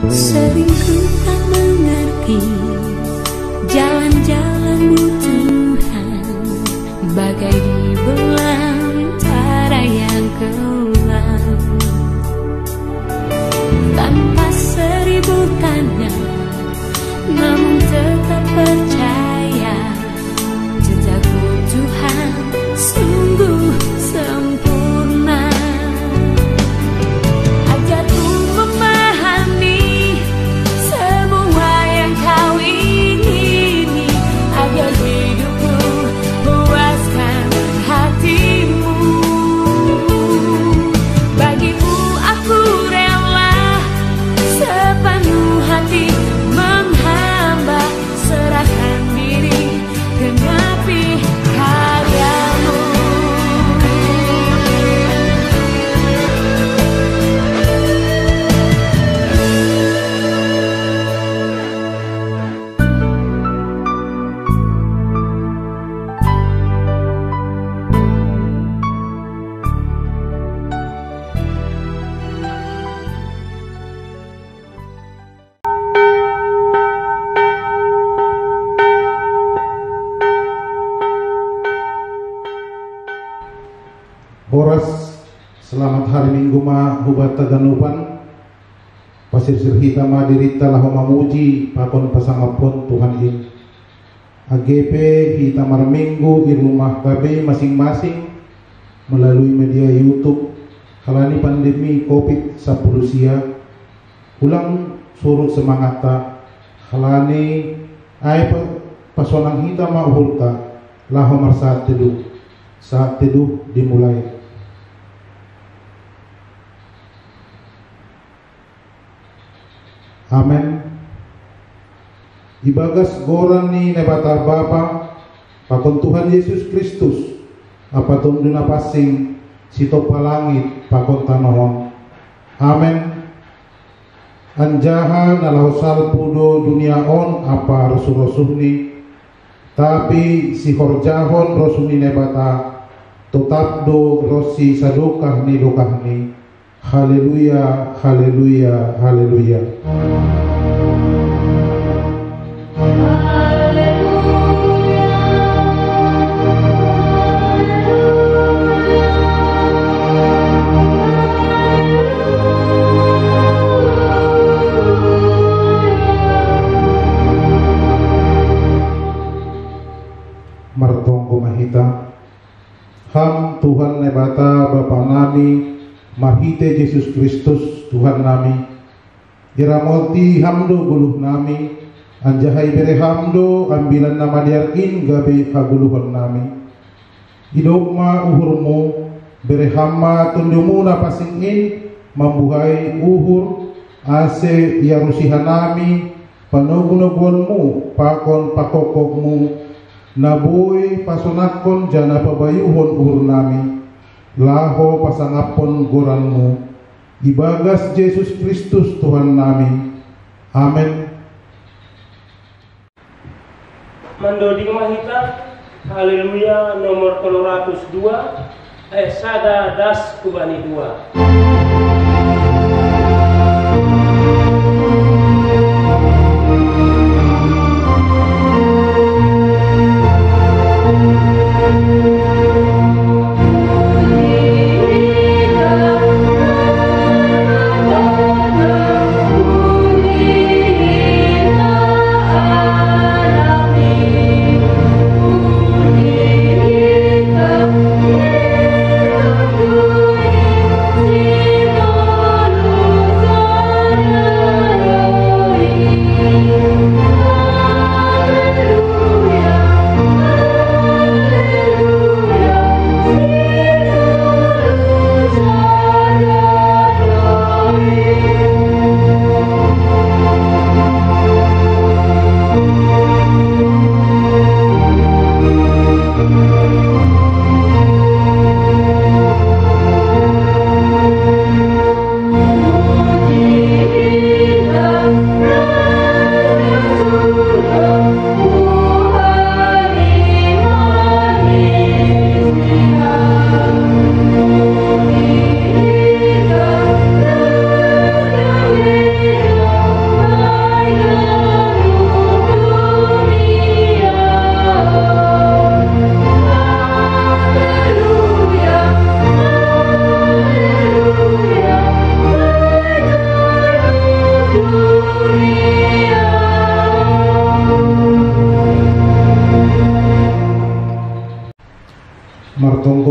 Sering ku tak mengerti jalan-jalan-Mu Tuhan, bagai di belantara yang kelam. Tanpa seribu tanya, namun tetap percaya, jejak-Mu Tuhan sungguh sempurna. Ajarku memahami semua yang Kau ingini, agar hidupku puaskan hati-Mu. Bagimu aku rela sepenuh hati menghamba, serahkan diri genapi karya-Mu. Boras, selamat hari Minggu ma hubat taganupan pasir sirhita ma dirita lahu mamuji pakon pasangapon Tuhan in AGP hita mar minggu di rumah KB masing-masing melalui media YouTube. Kalani pandemi COVID-19 sia ulang surut semangat ta kalani ay pasonang hita ma uhulta lahu mar saat teduh dimulai. Amen. Ibagas goran ni nebata Bapa pakon Tuhan Yesus Kristus apa tunduna pasing sito palangit pakon tanahon. Amen. Anjahan alau salpudo dunia on apa rosuh-rosuh ni, tapi si horjahon rosuh ni nebata tetap do rosi sadokah ni dokah ni. Haleluya, haleluya, haleluya. Martonggo mahita ham Tuhan nebata Bapa nami mahite Yesus Kristus Tuhan nami iramoti hamdo guluh nami anjahai bere hamdo ambilan nama diarin gabe haguluhan nami idokma uhurmu bere hamma tundumu napasing in mambuhai uhur ase yarusihan nami panugunugonmu pakon pakokokmu naboy pasonakon jana pabayuhon uhur nami laho pasangapon goranmu ibagas Yesus Kristus Tuhan nami. Amen. Mandodi mahita haleluya nomor 302 sada das kubani 2.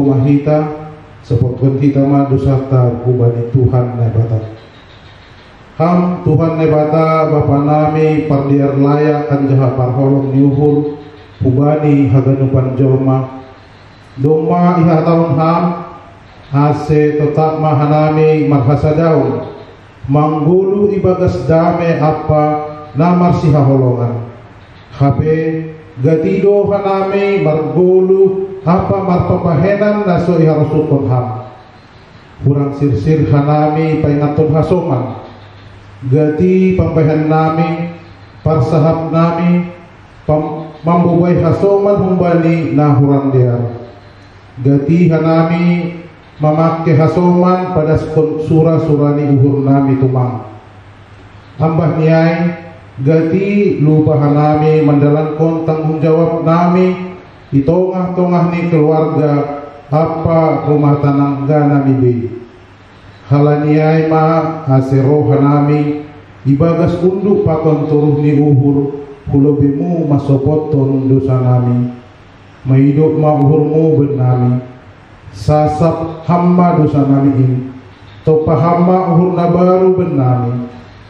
mahita sepotkan kita ma dosata kubani Tuhan nebata. Ham Tuhan nebata Bapa nami pardiar layak anjaha parholong niuhur kubani haganupan jolma doma iha tahun ham ase tetap mahanami marhasa daun manggulu ibagas dame apa namar si haholongan habe gatido hanami margulu apa marpapahenan naso iharusukon ham kurang sirsir hanami paingatun hasoman gati pampahan nami parsahap nami mambuway hasoman humbani na hurang diar gati hanami mamakke hasoman pada sura-surani uhur nami tumang ambah niay gati lupa hanami mendalankan tanggung jawab nami di tongah-tongah ni keluarga apa rumah tangga nami be halaniai ma asero hanami ibagas unduk pakon turuh ni uhur hulobemu masopoton dosa nami maidok ma uhurmu benami sasap hamma dosa nami ini topa hamma uhur nabaru benami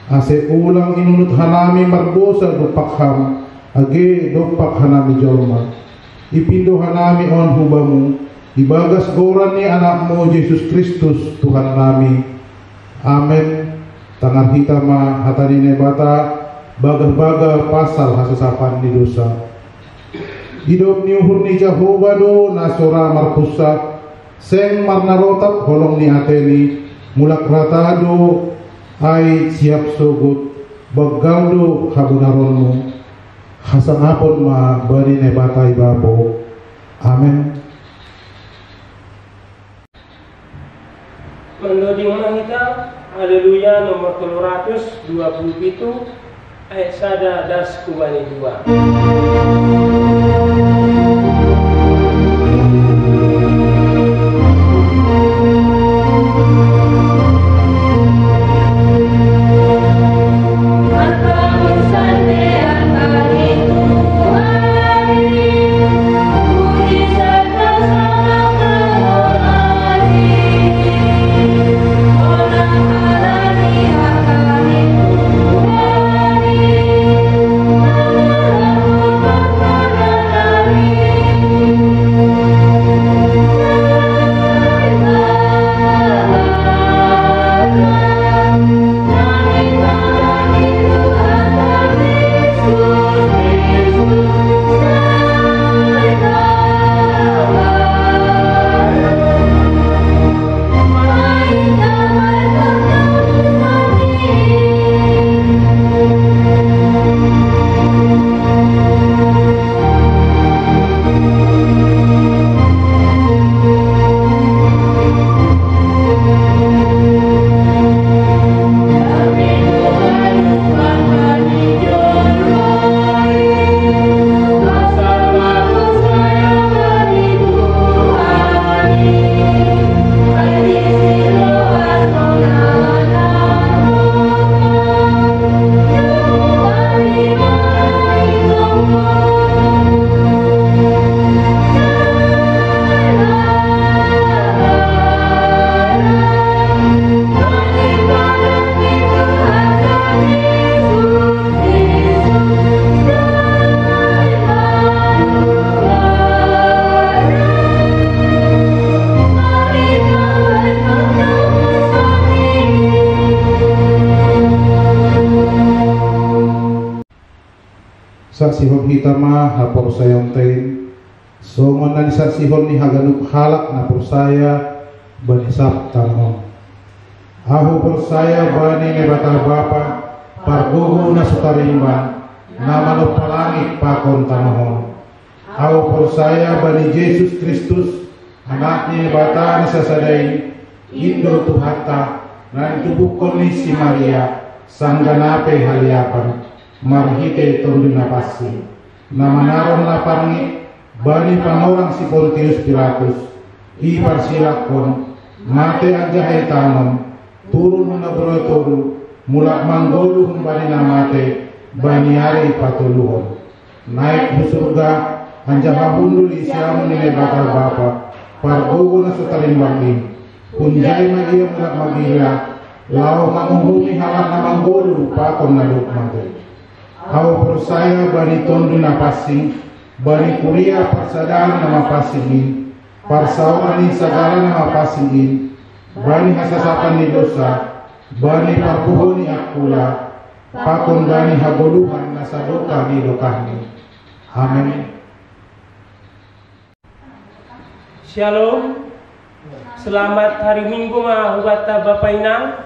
ase ulang inunut hanami mardosa dopak ham age dopak hanami jolma ipindo hanami on hubamu ibagas goran ni anakmu Yesus Kristus Tuhan nami amen tangan hitama hatani nebata baga-baga pasal hasasapan di dosa hidup ni uhur ni Jehovah do nasora markusa seng marnarotat holong ni ateni mulak ratado ay siap sogut bagaldo habunaronmu hasanapon ma bani nebatai babo amen. Menurut kita haleluya nomor 327 ayat sada das kubani 2. Saksihon hitama hapor sayontain so manani saksihon ni haganuk halak na persaya banisap tanahon ahu persaya bani nebata bapa pargugu na sutarimban na manuk palangit pakon tanahon ahu persaya bani Yesus Kristus anaknya nebata nasasadai indo tuhata na itubukon ni si Maria sangganape haliapan marhite tondo napasi namanaron na parangit bani pangorang si Pontius Pilatus iparsilakon mate ajahay tanom turun na brotoru mulak manggolu bani na mate baniari patuluhon naik ke surga anjaha hundul isyamu nile bakal bapa parbugo na sa talimbangin, punjay magiyang rak magila, lao manguhumi halat na manggulu, pakon na lukmagay. Hawa persaya bani tondo na pasing, bani kuria parsadaan na mapasingin, parsawani sagala na mapasingin, bani hasasapan ni dosa, bani parbugo ni akula, pakon bani habuluhan na sa doka ni dokahni. Amin. Shalom. Selamat hari Minggu mahubata Bapak Inang.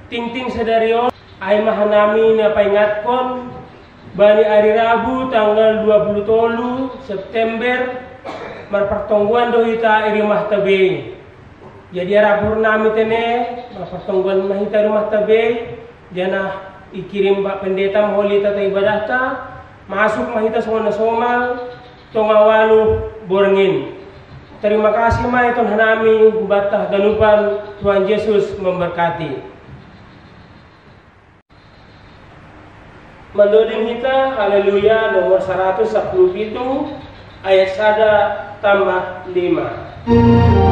Ting-ting sedarion ay mahanami na paingatkon bani hari Rabu tanggal 23 September marpertongguan dohita iri mahtabe. Jadi Rabu nami tene marpertongguan mahita rumah tabe jana ikirim Pak Pendeta moholi tata ibadah ta masuk mahita soma tongawalu borengin. Terima kasih mai Tuhan hanami batah danupan Tuhan Yesus memberkati. Mendodin kita haleluya nomor 117 ayat 1 tambah 5.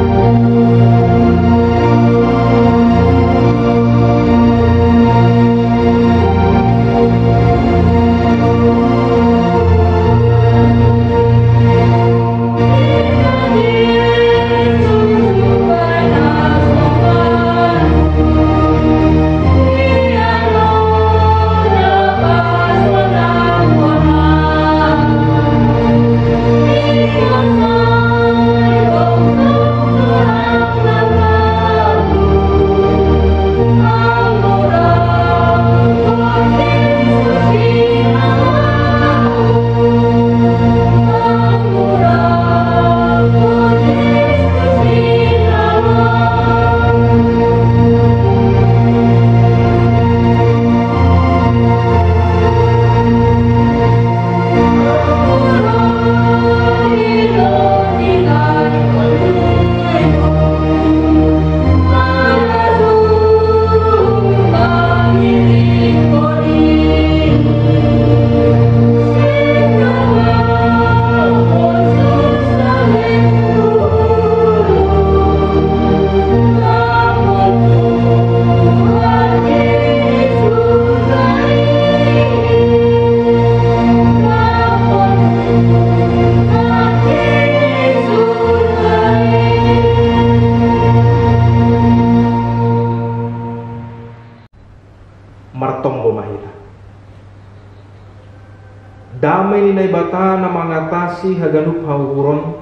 Damai ninay bata na mangatasi haganup hauhuron,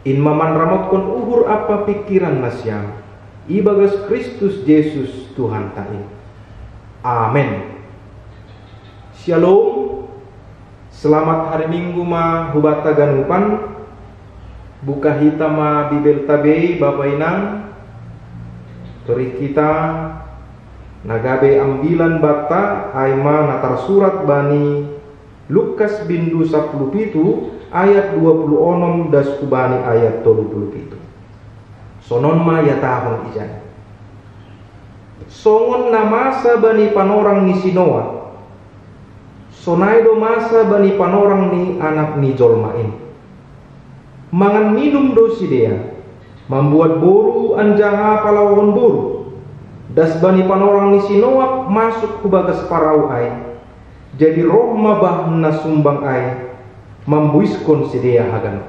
in maman ramot kon uhur apa pikiran nasyam, ibagas Kristus Yesus Tuhan tain. Amen. Shalom. Selamat hari Minggu ma hubata ganupan. Buka hita ma bibel tabe Bapak Inang. Tori kita nagabe ambilan bata aima natar surat bani Lukas bindu 10 ayat 26 das kubani ayat 37. Sonon ma ya tahun ijan. Songon na masa bani panorang ni Sinoa. Sonaido masa bani panorang ni anak ni Jolmain. Mangan minum dosi dia. Membuat boru anjaha palawon boru. Das bani panorang ni Sinoa masuk kubagas parau ai. Jadi roh mabah na sumbang ay mambuiskon si dia hagan.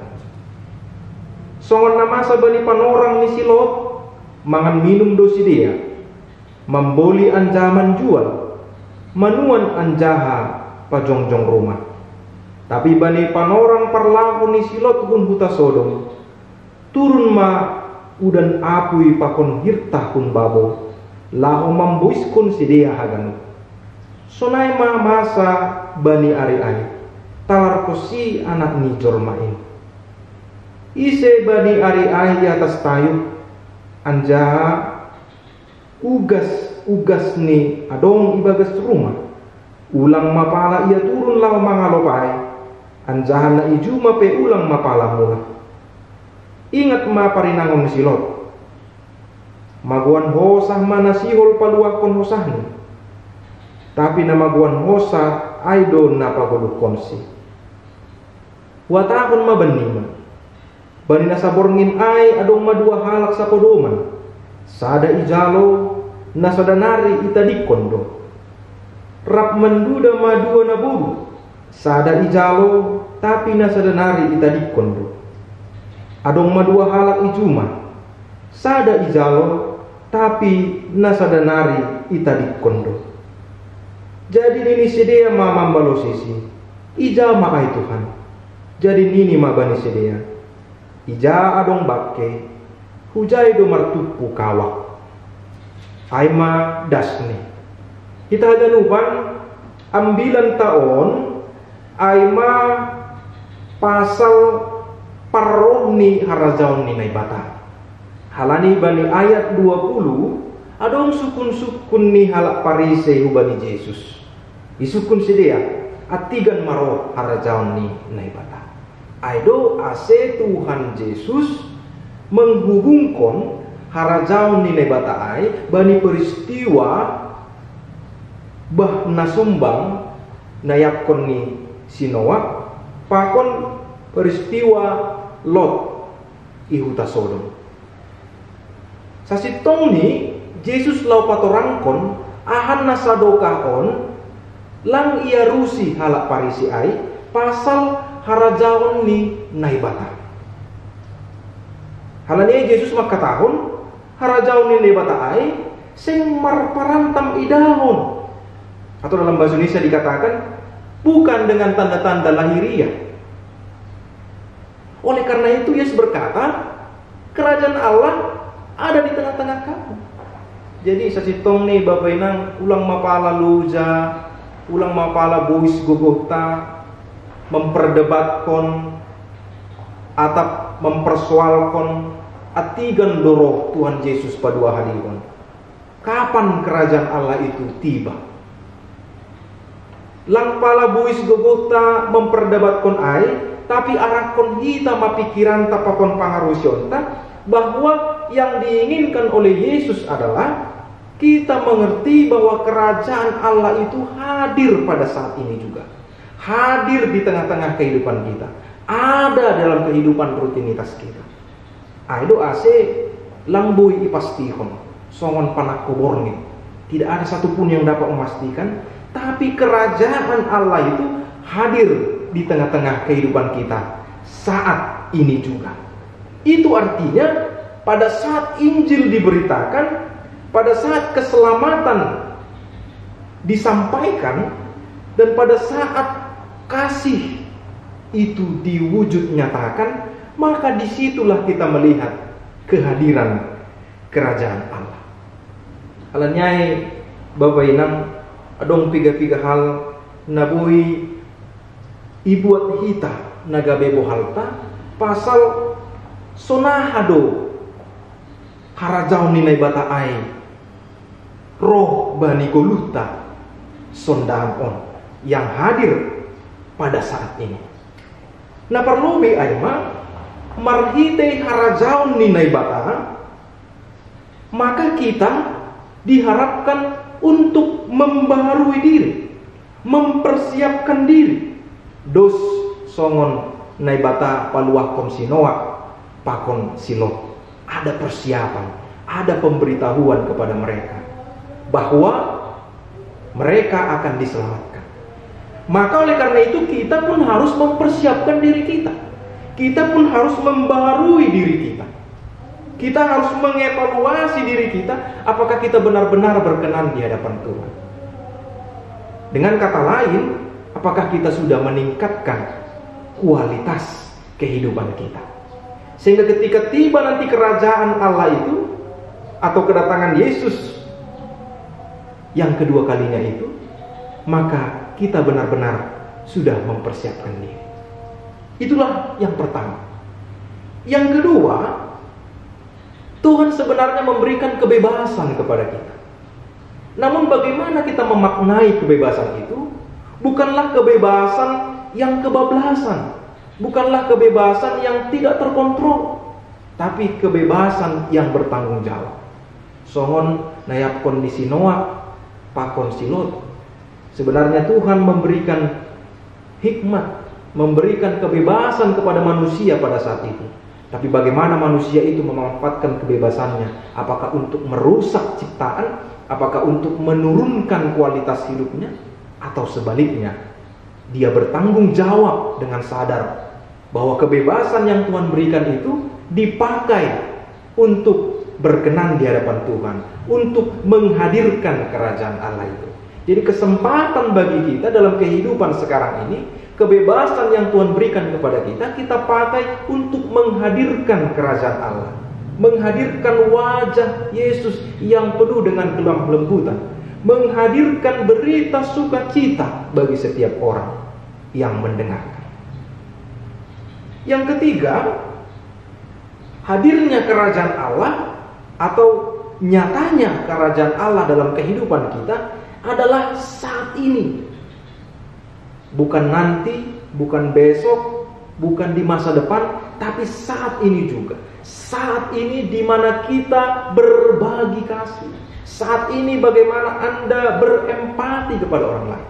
Songon na masa bani panorang ni Silot mangan minum dosi dia, memboli anjaman jual, manuan anjaha pajongjong rumah. Tapi bani panorang parlahu ni Silot kun huta Sodom, turun ma udan apui pakon hirtah kun babo, lahu mambuiskon si dia hagan. Sonai ma masa bani ari-ari talar kosi anak ni Jolmain. Ise bani ari-ari di atas tayub anjaha ugas ni adong ibagas rumah. Ulang mapala ia turun law mangalopai anjaha na iju mape ulang mapala mula. Ingat ma parinangon Silot. Maguan hosah mana sihol paluakon hosahni. Tapi nama guan hosa aido napa goluk konsi. Watahun ma benima. Bani nasaborngin ai adong madua halak sapodoman. Sada ijalo nasadanari itadikondo. Rap menduda madua nabodu. Sada ijalo tapi nasadanari itadikondo. Adong madua halak ijuma. Sada ijalo tapi nasadanari itadikondo. Jadi nini sedea mamam balosisi. Ija maai Tuhan. Jadi nini mabani sedea. Ija adong bakke. Hujai do martupu kawak. Aima dasne. Kita ganupan ambilan taon. Aima pasal parrohni harajaun ni naibata. Halani bani ayat 20. Adong sukun-sukun ni halak parise hubani Yesus. Isukun sedea. Atigan maro harajaun ni naibata. Aido ase Tuhan Yesus menghubungkan harajaun ni naibata ai bani peristiwa bah nasumbang nayapkon ni Sinoa pakon peristiwa Lot ihuta Sodom. Sasitong ni Yesus lau patorangkon ahan nasadokahon lang ia rusi halak parisi ai pasal harajaun ni naibata. Halanya Yesus makatahon harajaun ni naibata ai sing marparantam idahon. Atau dalam bahasa Indonesia dikatakan bukan dengan tanda-tanda lahiriah. Oleh karena itu Yesus berkata, kerajaan Allah ada di tengah-tengah kamu. Jadi sasitong nih Bapak Inang ulang mapala luja, ulang mapala bois gogota, memperdebatkan atau mempersoalkan atigan doroh Tuhan Yesus padua hadiron. Kapan kerajaan Allah itu tiba? Lang pala buis gogota memperdebatkan ai, tapi arakon hita mapikiran tapakon pangarusyonta bahwa yang diinginkan oleh Yesus adalah kita mengerti bahwa kerajaan Allah itu hadir pada saat ini juga. Hadir di tengah-tengah kehidupan kita. Ada dalam kehidupan rutinitas kita. Aido ase langbui ipastihon songon panakoborni. Tidak ada satupun yang dapat memastikan, tapi kerajaan Allah itu hadir di tengah-tengah kehidupan kita saat ini juga. Itu artinya pada saat Injil diberitakan, pada saat keselamatan disampaikan, dan pada saat kasih itu diwujud nyatakan, maka disitulah kita melihat kehadiran kerajaan Allah. Alanyai Bapak Inang adong piga-piga hal nabui ibuat hita nagabebo halta pasal sonahado harajaun ninay bata ay roh bani goluta sondaan on yang hadir pada saat ini. Nah perlu be ayma marhite harajaun ninay bata, maka kita diharapkan untuk membaharui diri, mempersiapkan diri. Dos songon naibata paluah kom sinoa pakon silot. Ada persiapan, ada pemberitahuan kepada mereka bahwa mereka akan diselamatkan. Maka oleh karena itu kita pun harus mempersiapkan diri kita. Kita pun harus membaharui diri kita. Kita harus mengevaluasi diri kita, apakah kita benar-benar berkenan di hadapan Tuhan. Dengan kata lain, apakah kita sudah meningkatkan kualitas kehidupan kita. Sehingga ketika tiba nanti kerajaan Allah itu, atau kedatangan Yesus yang kedua kalinya itu, maka kita benar-benar sudah mempersiapkan diri. Itulah yang pertama. Yang kedua, Tuhan sebenarnya memberikan kebebasan kepada kita. Namun bagaimana kita memaknai kebebasan itu? Bukanlah kebebasan yang kebablasan, bukanlah kebebasan yang tidak terkontrol, tapi kebebasan yang bertanggung jawab. Songon nayap kondisi Noah, pakon silot. Sebenarnya Tuhan memberikan hikmat, memberikan kebebasan kepada manusia pada saat itu. Tapi bagaimana manusia itu memanfaatkan kebebasannya? Apakah untuk merusak ciptaan? Apakah untuk menurunkan kualitas hidupnya? Atau sebaliknya, dia bertanggung jawab dengan sadar bahwa kebebasan yang Tuhan berikan itu dipakai untuk berkenan di hadapan Tuhan, untuk menghadirkan kerajaan Allah itu. Jadi kesempatan bagi kita dalam kehidupan sekarang ini, kebebasan yang Tuhan berikan kepada kita, kita pakai untuk menghadirkan kerajaan Allah, menghadirkan wajah Yesus yang penuh dengan kelembutan, menghadirkan berita sukacita bagi setiap orang yang mendengarkan. Yang ketiga, hadirnya kerajaan Allah atau nyatanya kerajaan Allah dalam kehidupan kita adalah saat ini. Bukan nanti, bukan besok, bukan di masa depan, tapi saat ini juga. Saat ini di mana kita berbagi kasih. Saat ini bagaimana Anda berempati kepada orang lain.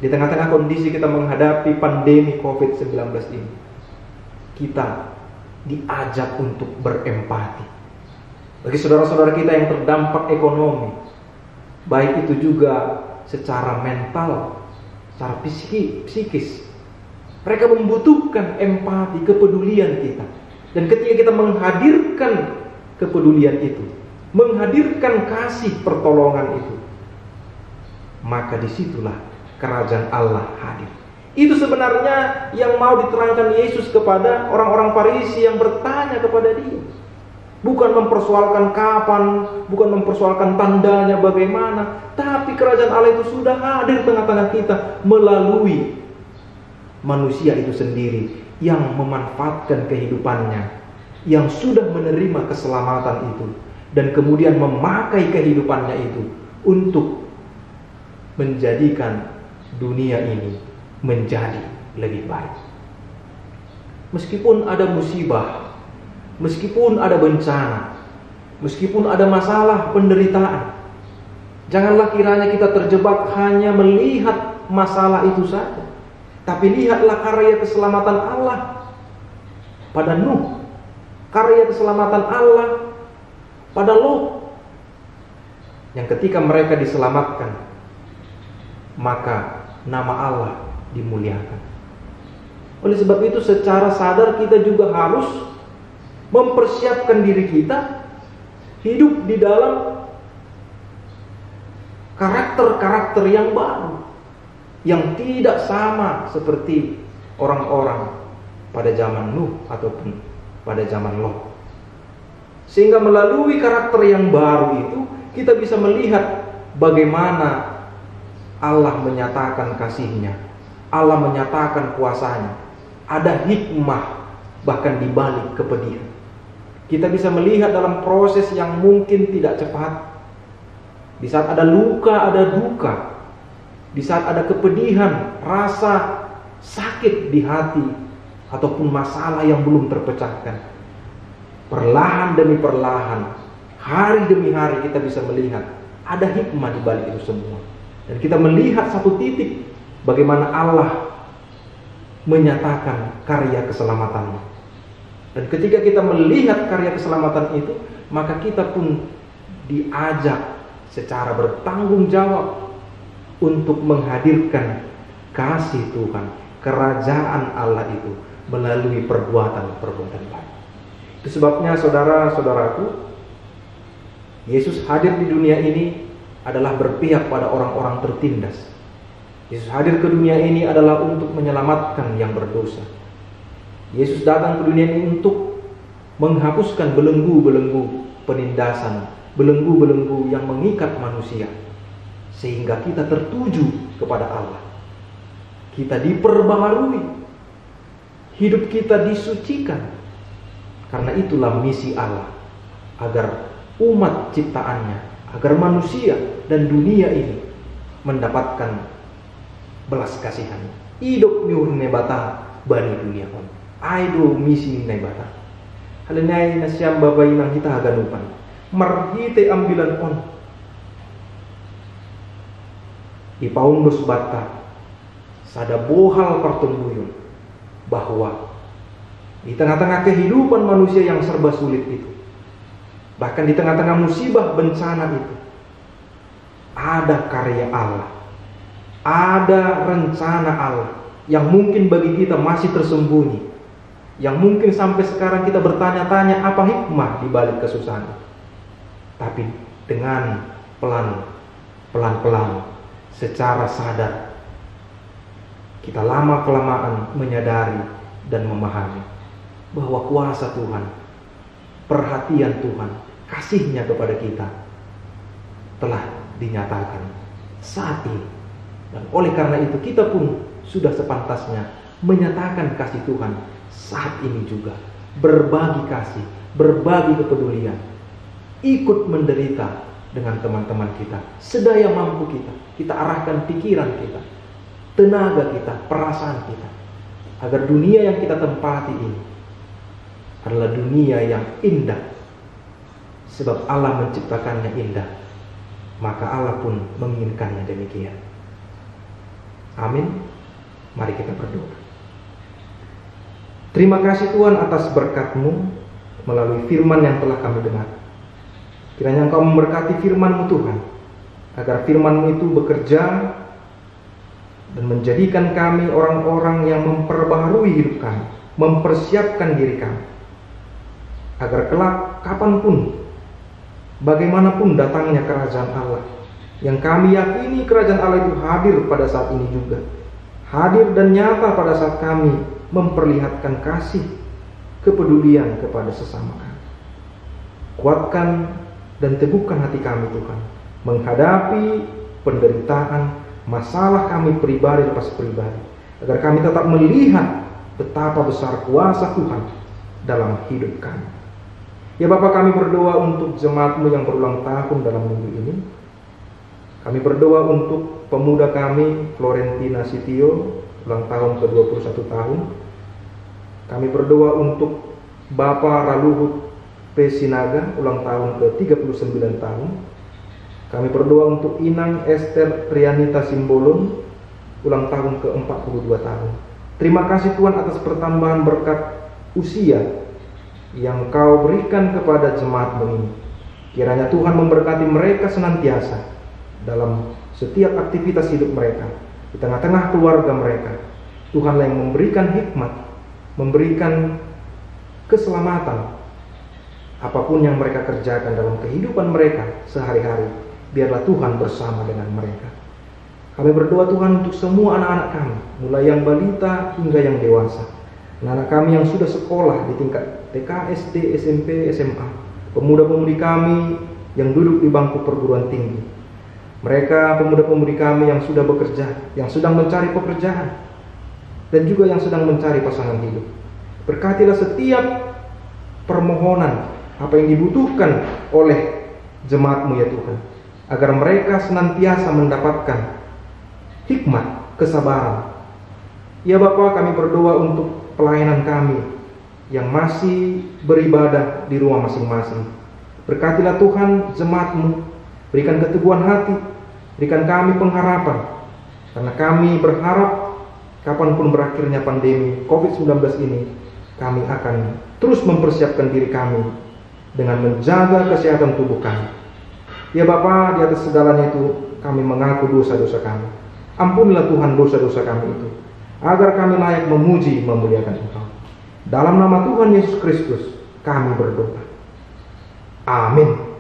Di tengah-tengah kondisi kita menghadapi pandemi COVID-19 ini, kita diajak untuk berempati. Bagi saudara-saudara kita yang terdampak ekonomi, baik itu juga secara mental, secara psikis, mereka membutuhkan empati, kepedulian kita. Dan ketika kita menghadirkan kepedulian itu, menghadirkan kasih pertolongan itu, maka disitulah kerajaan Allah hadir. Itu sebenarnya yang mau diterangkan Yesus kepada orang-orang Farisi yang bertanya kepada dia. Bukan mempersoalkan kapan, bukan mempersoalkan tandanya bagaimana, tapi kerajaan Allah itu sudah hadir tengah-tengah kita melalui manusia itu sendiri yang memanfaatkan kehidupannya, yang sudah menerima keselamatan itu, dan kemudian memakai kehidupannya itu untuk menjadikan dunia ini menjadi lebih baik. Meskipun ada musibah, meskipun ada bencana, meskipun ada masalah, penderitaan, janganlah kiranya kita terjebak hanya melihat masalah itu saja. Tapi lihatlah karya keselamatan Allah pada Nuh, karya keselamatan Allah pada Lot, yang ketika mereka diselamatkan, maka nama Allah dimuliakan. Oleh sebab itu secara sadar kita juga harus mempersiapkan diri kita hidup di dalam karakter-karakter yang baru, yang tidak sama seperti orang-orang pada zaman Nuh ataupun pada zaman Lot. Sehingga melalui karakter yang baru itu kita bisa melihat bagaimana Allah menyatakan kasih-Nya, Allah menyatakan kuasanya. Ada hikmah bahkan di balik kepedihan. Kita bisa melihat dalam proses yang mungkin tidak cepat. Di saat ada luka, ada duka. Di saat ada kepedihan, rasa sakit di hati, ataupun masalah yang belum terpecahkan, perlahan demi perlahan, hari demi hari kita bisa melihat ada hikmah di balik itu semua. Dan kita melihat satu titik bagaimana Allah menyatakan karya keselamatannya. Dan ketika kita melihat karya keselamatan itu, maka kita pun diajak secara bertanggung jawab untuk menghadirkan kasih Tuhan, kerajaan Allah itu melalui perbuatan-perbuatan baik. Itu sebabnya saudara-saudaraku, Yesus hadir di dunia ini adalah berpihak pada orang-orang tertindas. Yesus hadir ke dunia ini adalah untuk menyelamatkan yang berdosa. Yesus datang ke dunia ini untuk menghapuskan belenggu-belenggu penindasan, belenggu-belenggu yang mengikat manusia, sehingga kita tertuju kepada Allah. Kita diperbaharui, hidup kita disucikan. Karena itulah misi Allah, agar umat ciptaannya, agar manusia dan dunia ini mendapatkan belas kasihan. Hidup nyurne bata bani dunia kon. Aido misi nebata. Halenai nasyam babai nang kita haganupan. Marhite ambilan on. Ipaundos bata sada bohal partumbuyun bahwa Di tengah-tengah kehidupan manusia yang serba sulit itu, bahkan di tengah-tengah musibah bencana itu, ada karya Allah, ada rencana Allah yang mungkin bagi kita masih tersembunyi, yang mungkin sampai sekarang kita bertanya-tanya apa hikmah di balik kesusahan itu. Tapi dengan pelan-pelan, secara sadar, kita lama-kelamaan menyadari dan memahami bahwa kuasa Tuhan, perhatian Tuhan, kasih-Nya kepada kita telah dinyatakan saat ini. Dan oleh karena itu kita pun sudah sepantasnya menyatakan kasih Tuhan saat ini juga. Berbagi kasih, berbagi kepedulian, ikut menderita dengan teman-teman kita. Sedaya mampu kita arahkan pikiran kita, tenaga kita, perasaan kita, agar dunia yang kita tempati ini adalah dunia yang indah. Sebab Allah menciptakannya indah, maka Allah pun menginginkannya demikian. Amin. Mari kita berdoa. Terima kasih Tuhan atas berkat-Mu melalui firman yang telah kami dengar. Kiranya Engkau memberkati firman-Mu Tuhan, agar firman-Mu itu bekerja dan menjadikan kami orang-orang yang memperbaharui hidup kami, mempersiapkan diri kami, agar kelak kapanpun, bagaimanapun datangnya kerajaan Allah, yang kami yakini kerajaan Allah itu hadir pada saat ini juga, hadir dan nyata pada saat kami memperlihatkan kasih, kepedulian kepada sesama kami. Kuatkan dan teguhkan hati kami Tuhan, menghadapi penderitaan, masalah kami pribadi lepas pribadi, agar kami tetap melihat betapa besar kuasa Tuhan dalam hidup kami. Ya Bapa, kami berdoa untuk jemaat-Mu yang berulang tahun dalam minggu ini. Kami berdoa untuk pemuda kami, Florentina Sitio, ulang tahun ke-21 tahun. Kami berdoa untuk Bapak Raluhut P. Sinaga, ulang tahun ke-39 tahun. Kami berdoa untuk Inang Esther Trianita Simbolon, ulang tahun ke-42 tahun. Terima kasih Tuhan atas pertambahan berkat usia yang Kau berikan kepada jemaat-Mu ini. Kiranya Tuhan memberkati mereka senantiasa dalam setiap aktivitas hidup mereka, di tengah-tengah keluarga mereka. Tuhanlah yang memberikan hikmat, memberikan keselamatan. Apapun yang mereka kerjakan dalam kehidupan mereka sehari-hari, biarlah Tuhan bersama dengan mereka. Kami berdoa Tuhan untuk semua anak-anak kami, mulai yang balita hingga yang dewasa. Anak-anak kami yang sudah sekolah di tingkat TK, SD, SMP, SMA, pemuda-pemudi kami yang duduk di bangku perguruan tinggi, mereka pemuda-pemudi kami yang sudah bekerja, yang sedang mencari pekerjaan, dan juga yang sedang mencari pasangan hidup. Berkatilah setiap permohonan, apa yang dibutuhkan oleh jemaat-Mu ya Tuhan, agar mereka senantiasa mendapatkan hikmat, kesabaran. Ya Bapa, kami berdoa untuk pelayanan kami yang masih beribadah di rumah masing-masing. Berkatilah Tuhan jemaat-Mu, berikan keteguhan hati, berikan kami pengharapan, karena kami berharap kapanpun berakhirnya pandemi COVID-19 ini, kami akan terus mempersiapkan diri kami dengan menjaga kesehatan tubuh kami. Ya Bapa, di atas segalanya itu kami mengaku dosa-dosa kami. Ampunilah Tuhan dosa-dosa kami itu, agar kami layak memuji, memuliakan Engkau. Dalam nama Tuhan Yesus Kristus kami berdoa. Amin.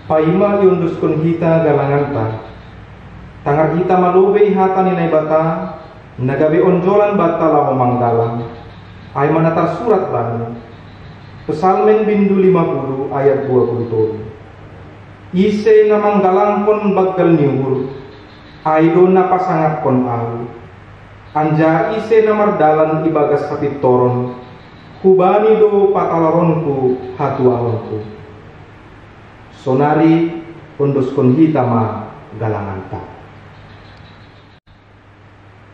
Paima yunduskun hita galangan ta, tangar hita malube hata nilai bata, nagabe onjolan bata lama mangdalang. Ay manatar surat bani, Pesalmen bindu 50 ayat 27. Ise na manggalang kon baggal niwur, aydo na pasangat kon au. Anja ise na mardalan ibagas sapit toron, hubani do patalaronku hatuaronku. Sonari kondoskon hitama galanganta.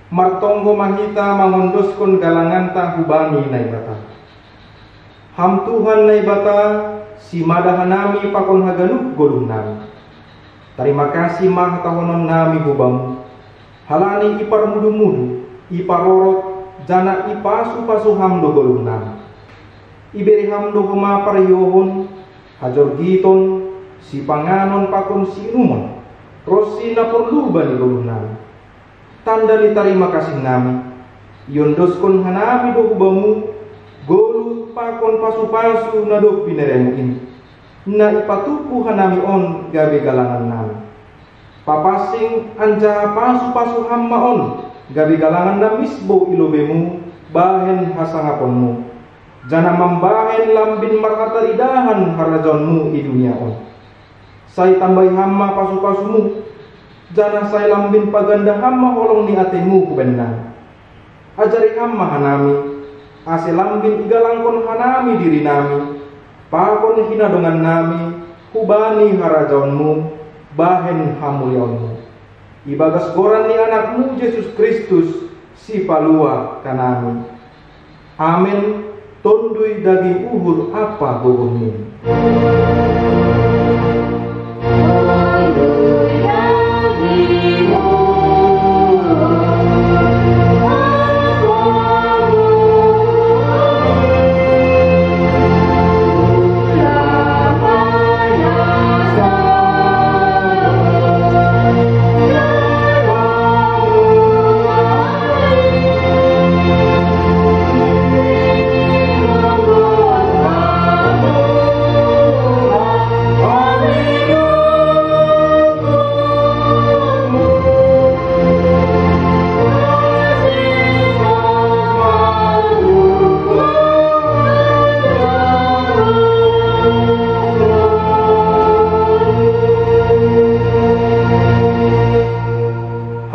Martonggo mahita mangondoskon galanganta hubani naibata. Ham Tuhan naibata si madahanami pakon haganuk golung nami. Terima kasih mah tahonon nami hubam. Halani ipar mudu-mudu, iparorot jana ipasu hamdo golungan. Iberi hamdo homa pariyohon, hajor giton, si panganon pakon si inuman, rosi na perlu bani golungan. Tanda li tarima kasih nami, yondoskon hanami do hubamu, golu pakon pasu-pasu na do pineremu ini. Na ipatupu hanami on gabe galangan nami. Papasing anja pasu-pasu hamma on, gabi galangan na misbo ilobemu, bahen hasangaponmu. Jana mambahen lambin marhataridahan harajonmu i dunia on. Say tambay hamma pasu-pasumu, jana say lambin paganda hamma holong ni atemu kubenang. Ajari hamma hanami, ase lambin igalangkon hanami diri nami, pakon hinadongan nami, hubani harajonmu, bahen hamulionmu. Ibagas goran ni anakmu Yesus Kristus si palua kanami. Amin. Tondui daging uhur apa gogonmu.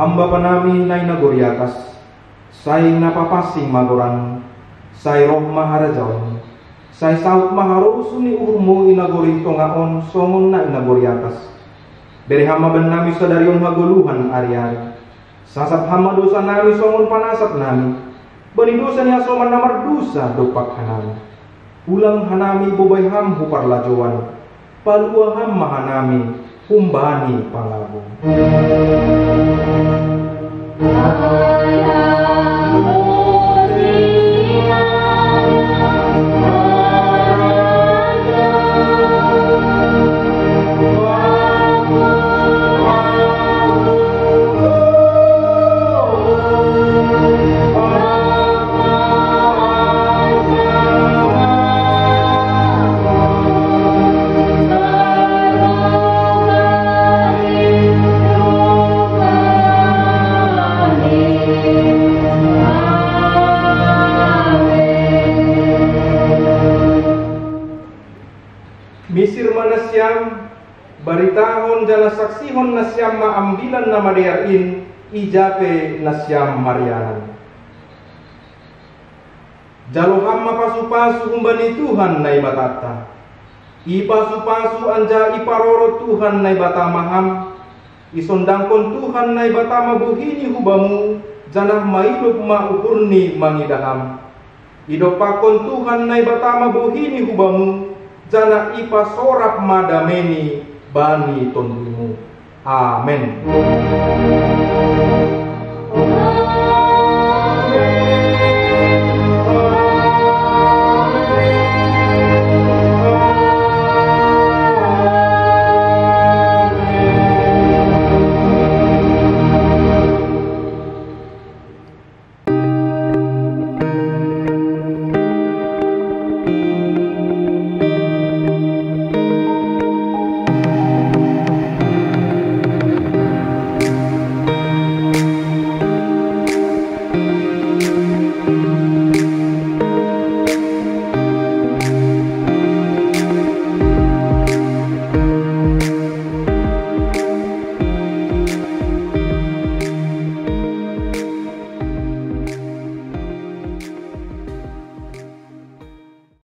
Hamba panami nay nagori atas, say napapasing magoran, say roh maharajaon, say saut maharusu ni urmo inagori tongaon songon na inagori atas. Beri hamba ben nami sadarion maguluhan ari-ari, sasap hamba dosa nami songon panasap nami, bani dosa ni asoman namar dosa dopak hanami. Ulang hanami bobay ham huparlajoan, palua hamma hanami, humbani pangabong. Misir manasyam, baritahon jana saksihon nasyam maambilan nama deain, ijape nasyam marianan. Jalo hamma pasu-pasu humbani Tuhan nai batata. Ipasu-pasu anja iparoro Tuhan nai batamaham. Isondangkon Tuhan nai batama buhini hubamu, janah mailup ma ukurni mangidaham. Idopakon Tuhan nai batama buhini hubamu, jana ipa sorap madameni bani tondumu. Amen.